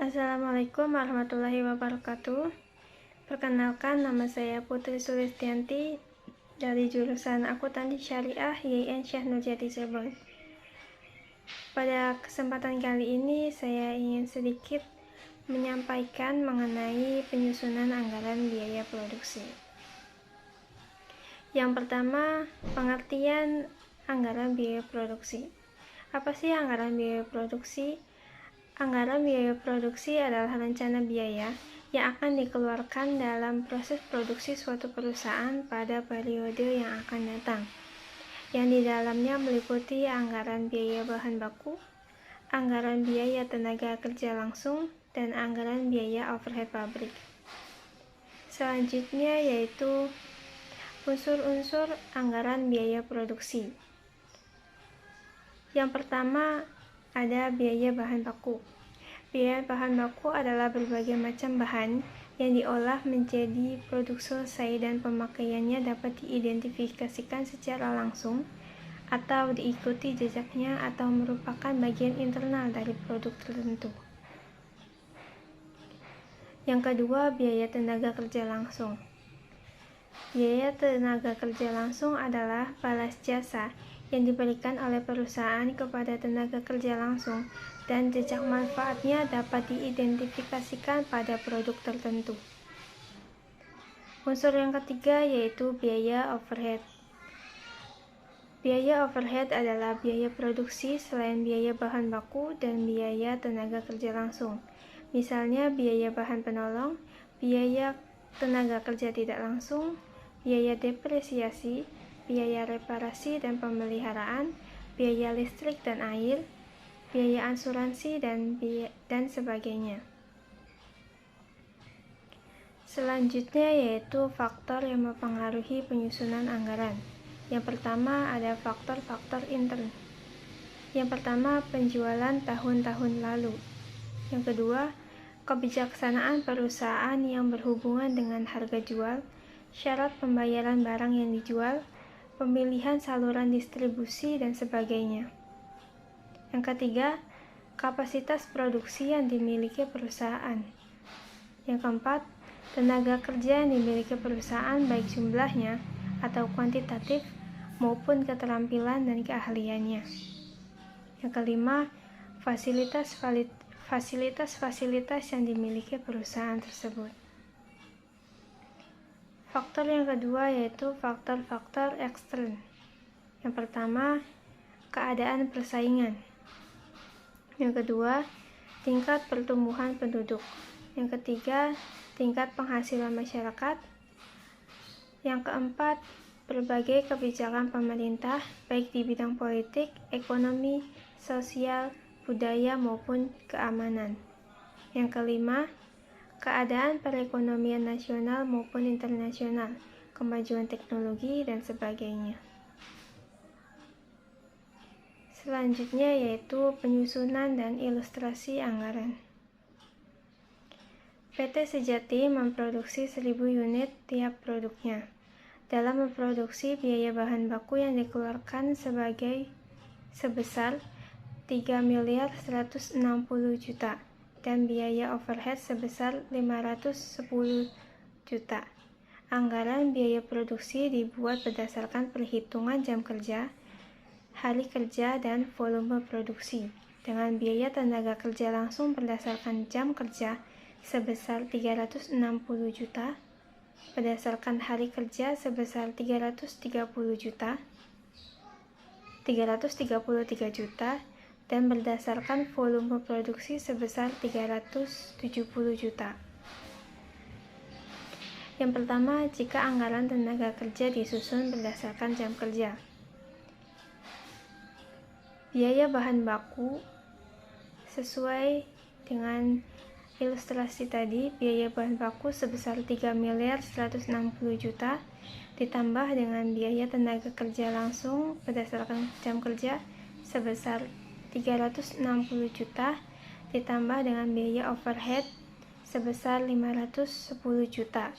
Assalamualaikum warahmatullahi wabarakatuh. Perkenalkan, nama saya Putri Sulistianti dari jurusan Akuntansi Syariah YIN Syekh Nurjati Cirebon. Pada kesempatan kali ini saya ingin sedikit menyampaikan mengenai penyusunan anggaran biaya produksi. Yang pertama, pengertian anggaran biaya produksi. Apa sih anggaran biaya produksi? Anggaran biaya produksi adalah rencana biaya yang akan dikeluarkan dalam proses produksi suatu perusahaan pada periode yang akan datang, yang di dalamnya meliputi anggaran biaya bahan baku, anggaran biaya tenaga kerja langsung, dan anggaran biaya overhead pabrik. Selanjutnya yaitu unsur-unsur anggaran biaya produksi. Yang pertama ada biaya bahan baku. Biaya bahan baku adalah berbagai macam bahan yang diolah menjadi produk selesai dan pemakaiannya dapat diidentifikasikan secara langsung atau diikuti jejaknya atau merupakan bagian internal dari produk tertentu. Yang kedua, biaya tenaga kerja langsung. Biaya tenaga kerja langsung adalah balas jasa yang diberikan oleh perusahaan kepada tenaga kerja langsung dan jejak manfaatnya dapat diidentifikasikan pada produk tertentu. Unsur yang ketiga yaitu biaya overhead. Biaya overhead adalah biaya produksi selain biaya bahan baku dan biaya tenaga kerja langsung. Misalnya biaya bahan penolong, biaya tenaga kerja tidak langsung, biaya depresiasi, biaya reparasi dan pemeliharaan, biaya listrik dan air, biaya asuransi, dan sebagainya. Selanjutnya yaitu faktor yang mempengaruhi penyusunan anggaran. Yang pertama ada faktor-faktor intern. Yang pertama penjualan tahun-tahun lalu. Yang kedua, kebijaksanaan perusahaan yang berhubungan dengan harga jual, syarat pembayaran barang yang dijual, pemilihan saluran distribusi, dan sebagainya. Yang ketiga, kapasitas produksi yang dimiliki perusahaan. Yang keempat, tenaga kerja yang dimiliki perusahaan baik jumlahnya atau kuantitatif maupun keterampilan dan keahliannya. Yang kelima, fasilitas-fasilitas yang dimiliki perusahaan tersebut. Faktor yang kedua yaitu faktor-faktor ekstern. Yang pertama, keadaan persaingan. Yang kedua, tingkat pertumbuhan penduduk. Yang ketiga, tingkat penghasilan masyarakat. Yang keempat, berbagai kebijakan pemerintah baik di bidang politik, ekonomi, sosial, budaya maupun keamanan. Yang kelima, keadaan perekonomian nasional maupun internasional, kemajuan teknologi, dan sebagainya. Selanjutnya yaitu penyusunan dan ilustrasi anggaran. PT Sejati memproduksi 1000 unit tiap produknya. Dalam memproduksi, biaya bahan baku yang dikeluarkan sebesar 3.160 juta dan biaya overhead sebesar 510 juta. Anggaran biaya produksi dibuat berdasarkan perhitungan jam kerja, hari kerja, dan volume produksi, dengan biaya tenaga kerja langsung berdasarkan jam kerja sebesar 360 juta, berdasarkan hari kerja sebesar 333 juta, dan berdasarkan volume produksi sebesar 370 juta. Yang pertama, jika anggaran tenaga kerja disusun berdasarkan jam kerja. Biaya bahan baku sesuai dengan ilustrasi tadi, biaya bahan baku sebesar 3.160 juta ditambah dengan biaya tenaga kerja langsung berdasarkan jam kerja sebesar 360 juta ditambah dengan biaya overhead sebesar 510 juta.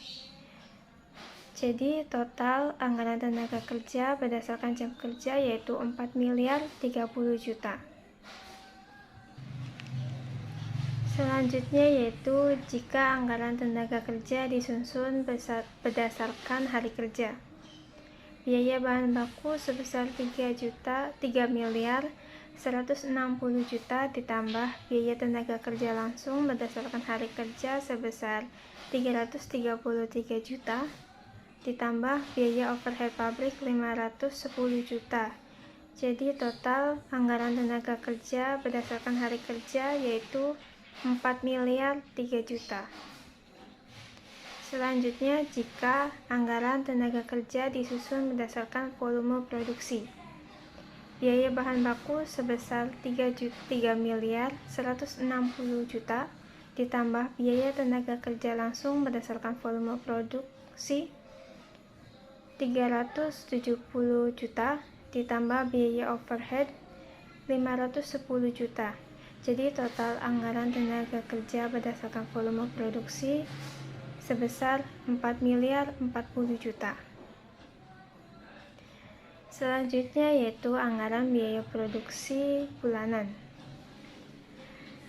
Jadi total anggaran tenaga kerja berdasarkan jam kerja yaitu 4.030 juta. Selanjutnya yaitu jika anggaran tenaga kerja disusun berdasarkan hari kerja. Biaya bahan baku sebesar 3 miliar 160 juta ditambah biaya tenaga kerja langsung berdasarkan hari kerja sebesar 333 juta ditambah biaya overhead pabrik 510 juta. Jadi total anggaran tenaga kerja berdasarkan hari kerja yaitu 4 miliar 3 juta. Selanjutnya, jika anggaran tenaga kerja disusun berdasarkan volume produksi. Biaya bahan baku sebesar 3 miliar 160 juta ditambah biaya tenaga kerja langsung berdasarkan volume produksi 370 juta ditambah biaya overhead 510 juta. Jadi total anggaran tenaga kerja berdasarkan volume produksi sebesar 4 miliar 40 juta. Selanjutnya yaitu anggaran biaya produksi bulanan.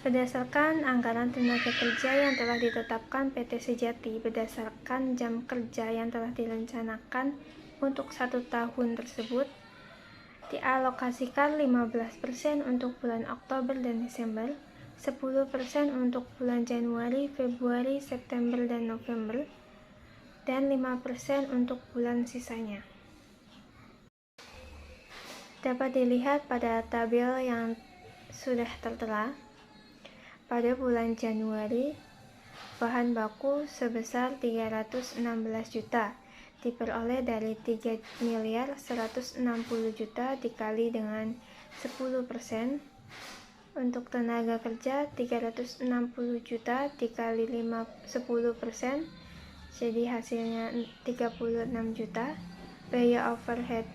Berdasarkan anggaran tenaga kerja yang telah ditetapkan PT Sejati berdasarkan jam kerja yang telah direncanakan untuk 1 tahun tersebut, dialokasikan 15% untuk bulan Oktober dan Desember, 10% untuk bulan Januari, Februari, September, dan November, dan 5% untuk bulan sisanya. Dapat dilihat pada tabel yang sudah tertera. Pada bulan Januari, bahan baku sebesar 316 juta diperoleh dari 3 miliar 160 juta dikali dengan 10%. Untuk tenaga kerja 360 juta dikali 10%, jadi hasilnya 36 juta. Biaya overhead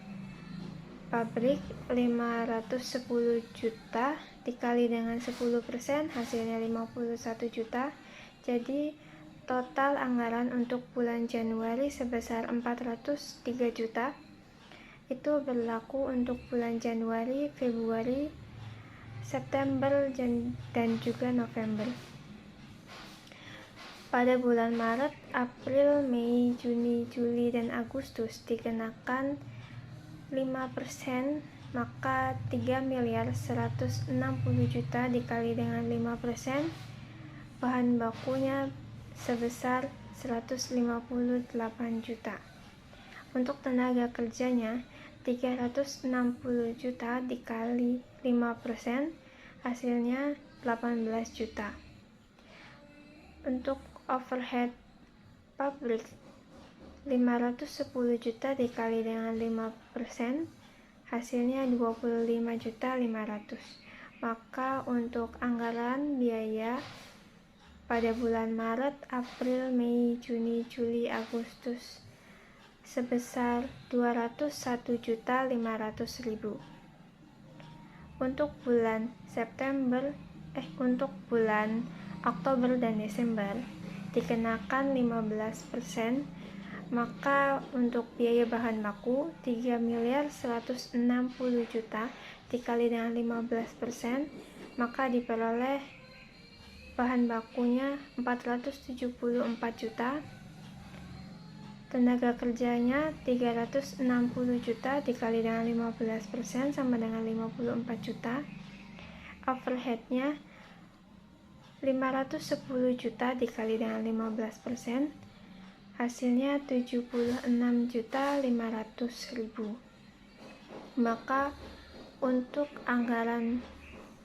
pabrik 510 juta dikali dengan 10%, hasilnya 51 juta. Jadi total anggaran untuk bulan Januari sebesar 403 juta. Itu berlaku untuk bulan Januari, Februari, September, dan juga November. Pada bulan Maret, April, Mei, Juni, Juli, dan Agustus dikenakan 5%, maka 3 miliar 160 juta dikali dengan 5%, bahan bakunya sebesar 158 juta. Untuk tenaga kerjanya 360 juta dikali 5%, hasilnya 18 juta. Untuk overhead pabrik 510 juta dikali dengan 5%, hasilnya 25.500.000. Maka untuk anggaran biaya pada bulan Maret, April, Mei, Juni, Juli, Agustus sebesar 201.500.000. Untuk bulan Oktober dan Desember dikenakan 15%, maka untuk biaya bahan baku 3 miliar 160 juta dikali dengan 15%, maka diperoleh bahan bakunya 474 juta. Tenaga kerjanya 360 juta dikali dengan 15% sama dengan 54 juta. Overheadnya 510 juta dikali dengan 15%, hasilnya 76.500.000. Maka untuk anggaran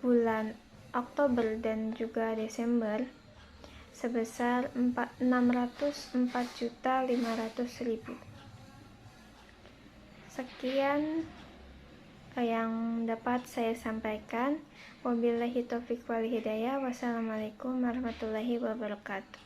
bulan Oktober dan juga Desember sebesar 604.500.000. Sekian yang dapat saya sampaikan. Wabillahi taufiq wal hidayah. Wassalamualaikum warahmatullahi wabarakatuh.